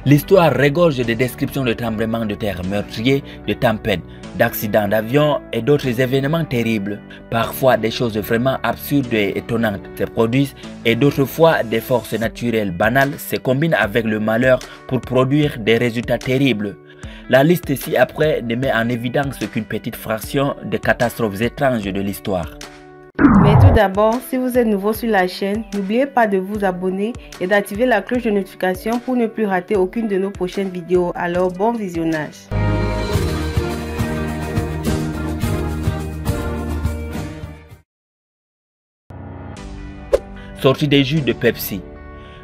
L'histoire regorge de descriptions de tremblements de terre meurtriers, de tempêtes, d'accidents d'avion et d'autres événements terribles. Parfois, des choses vraiment absurdes et étonnantes se produisent et d'autres fois, des forces naturelles banales se combinent avec le malheur pour produire des résultats terribles. La liste ci-après ne met en évidence qu'une petite fraction des catastrophes étranges de l'histoire. Mais tout d'abord, si vous êtes nouveau sur la chaîne, n'oubliez pas de vous abonner et d'activer la cloche de notification pour ne plus rater aucune de nos prochaines vidéos. Alors, bon visionnage! Sortie des jus de Pepsi.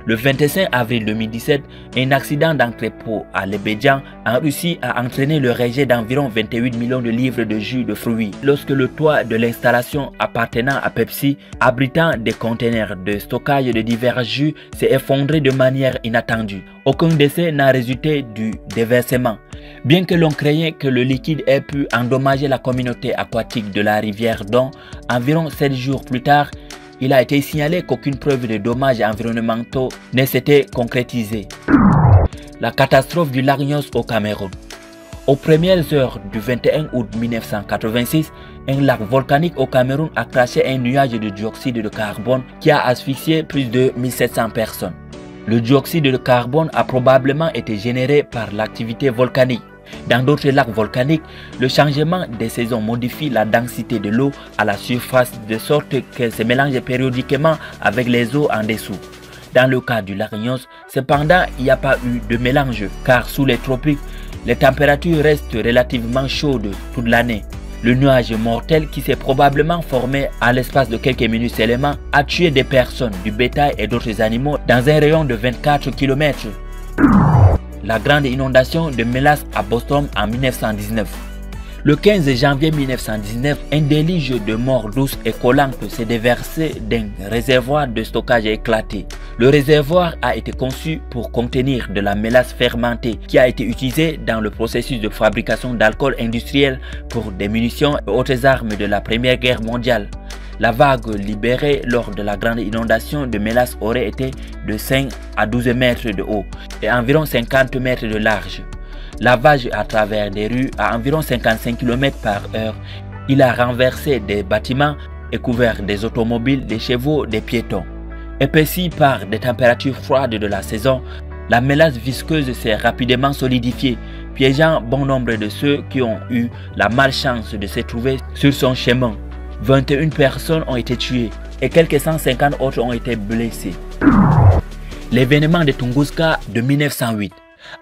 Le 25 avril 2017, un accident d'entrepôt à Lebedjan en Russie a entraîné le rejet d'environ 28 millions de livres de jus de fruits lorsque le toit de l'installation appartenant à Pepsi, abritant des conteneurs de stockage de divers jus, s'est effondré de manière inattendue. Aucun décès n'a résulté du déversement. Bien que l'on craignait que le liquide ait pu endommager la communauté aquatique de la rivière Don, environ 7 jours plus tard, il a été signalé qu'aucune preuve de dommages environnementaux ne s'était concrétisée. La catastrophe du lac Nyos au Cameroun. Aux premières heures du 21 août 1986, un lac volcanique au Cameroun a craché un nuage de dioxyde de carbone qui a asphyxié plus de 1700 personnes. Le dioxyde de carbone a probablement été généré par l'activité volcanique. Dans d'autres lacs volcaniques, le changement des saisons modifie la densité de l'eau à la surface de sorte qu'elle se mélange périodiquement avec les eaux en dessous. Dans le cas du lac Nyos, cependant, il n'y a pas eu de mélange car sous les tropiques, les températures restent relativement chaudes toute l'année. Le nuage mortel qui s'est probablement formé à l'espace de quelques minutes seulement a tué des personnes, du bétail et d'autres animaux dans un rayon de 24 km. La grande inondation de Mélas à Boston en 1919. Le 15 janvier 1919, un déluge de morts douces et collantes s'est déversé d'un réservoir de stockage éclaté. Le réservoir a été conçu pour contenir de la mélasse fermentée qui a été utilisée dans le processus de fabrication d'alcool industriel pour des munitions et autres armes de la Première Guerre mondiale. La vague libérée lors de la grande inondation de Mélas aurait été de 5 à 12 mètres de haut et environ 50 mètres de large. Lavage à travers des rues à environ 55 km par heure, il a renversé des bâtiments et couvert des automobiles, des chevaux, des piétons. Épaissie par des températures froides de la saison, la mélasse visqueuse s'est rapidement solidifiée, piégeant bon nombre de ceux qui ont eu la malchance de se trouver sur son chemin. 21 personnes ont été tuées et quelques 150 autres ont été blessées. L'événement de Tunguska de 1908.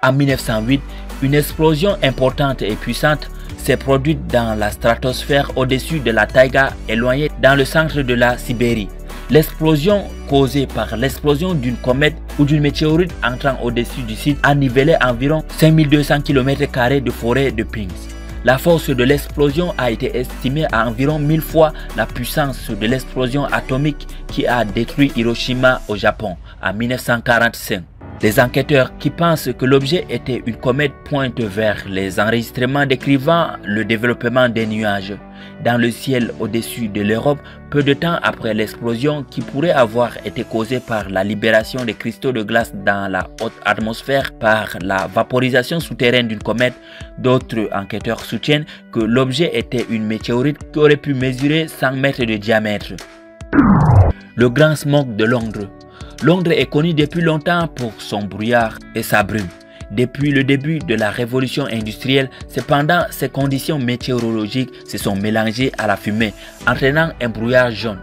En 1908, une explosion importante et puissante s'est produite dans la stratosphère au-dessus de la taïga éloignée dans le centre de la Sibérie. L'explosion causée par l'explosion d'une comète ou d'une météorite entrant au-dessus du site a nivelé environ 5200 km² de forêt de pins. La force de l'explosion a été estimée à environ 1000 fois la puissance de l'explosion atomique qui a détruit Hiroshima au Japon en 1945. Les enquêteurs qui pensent que l'objet était une comète pointent vers les enregistrements décrivant le développement des nuages dans le ciel au-dessus de l'Europe peu de temps après l'explosion qui pourrait avoir été causée par la libération des cristaux de glace dans la haute atmosphère par la vaporisation souterraine d'une comète. D'autres enquêteurs soutiennent que l'objet était une météorite qui aurait pu mesurer 100 mètres de diamètre. Le grand smog de Londres. Londres est connu depuis longtemps pour son brouillard et sa brume. Depuis le début de la révolution industrielle, cependant, ces conditions météorologiques se sont mélangées à la fumée, entraînant un brouillard jaune.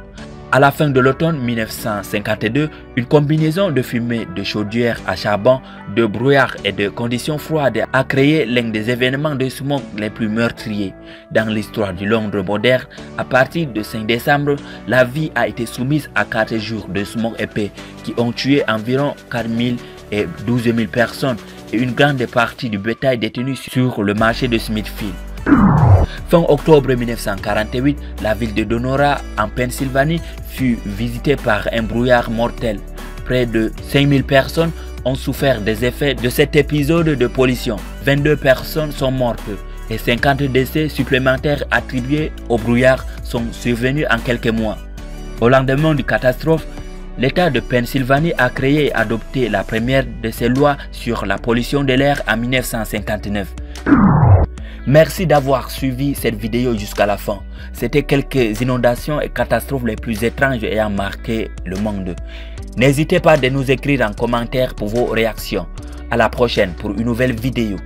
À la fin de l'automne 1952, une combinaison de fumée de chaudière à charbon, de brouillard et de conditions froides a créé l'un des événements de smog les plus meurtriers. Dans l'histoire du Londres moderne, à partir de 5 décembre, la ville a été soumise à 4 jours de smog épais qui ont tué environ 4 000 et 12 000 personnes et une grande partie du bétail détenu sur le marché de Smithfield. Fin octobre 1948, la ville de Donora en Pennsylvanie fut visitée par un brouillard mortel. Près de 5000 personnes ont souffert des effets de cet épisode de pollution. 22 personnes sont mortes et 50 décès supplémentaires attribués au brouillard sont survenus en quelques mois. Au lendemain de catastrophe, L'État de Pennsylvanie a créé et adopté la première de ces lois sur la pollution de l'air en 1959. Merci d'avoir suivi cette vidéo jusqu'à la fin. C'était quelques inondations et catastrophes les plus étranges ayant marqué le monde. N'hésitez pas de nous écrire en commentaire pour vos réactions. À la prochaine pour une nouvelle vidéo.